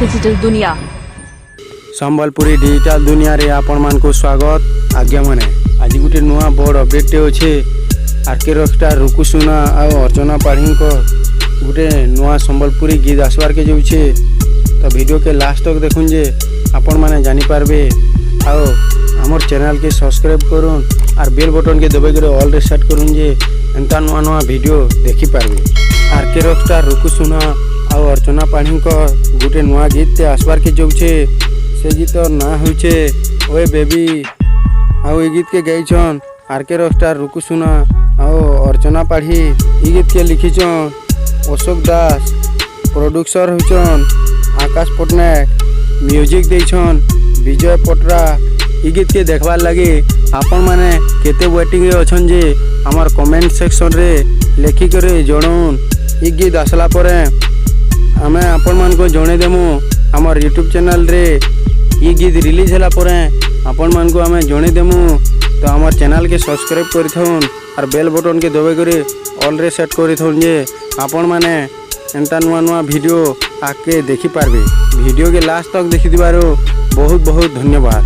Digital दुनिया। Sambalpuri digital दुनिया रे आपण मान को स्वागत। आज्ञा माने आज गुटे नुआ बड़ अपडेट अच्छे आरके रॉकस्टार रुकु सुना और अर्चना पाढ़ी को गुटे नुआ संबलपुरी गीत आसबार के जाऊे। तो वीडियो के लास्ट तक देखुन जे आपण माने जानी पारबे आओ हमर चैनल के सब्सक्राइब करूँ और बेल बटन के दबाई करे ऑल रे सेट करूँ जे एंता नुआ नुआ वीडियो देखी पारबे। आरके रॉकस्टार रुकु सुना और अर्चना पाढ़ी को गुटे नुआ गीत आसबार के जाऊे। से गीत ना होचे ओए बेबी आओ ये गीत के गाइछन आरके रॉकस्टार रुकु सुना और अर्चना पाढ़ी। ये गीत के लिखिछन अशोक दास, प्रोड्यूसर होचन आकाश पटनायक, म्यूजिक देछन विजय पटरा। ये गीत के देखबार लगे आपण माने केते वेटिंग रे अछन जे हमार कमेंट सेक्शन रे लेखि करे जणौन। ये गीत आसला परे आमे आपण मान को जणे देमु हमार यूट्यूब चैनल रे। ये गीत रिलीज होला परे आपण मान को आमे जणे देमु। तो हमार चैनल के सब्सक्राइब करिथौन और बेल बटन के दबाई करे ऑल रे सेट करिथौन जे आपण माने एंता नुआ नुआ वीडियो आके देखि पारबे। वीडियो के लास्ट तक देखि दिबारो बहुत बहुत धन्यवाद।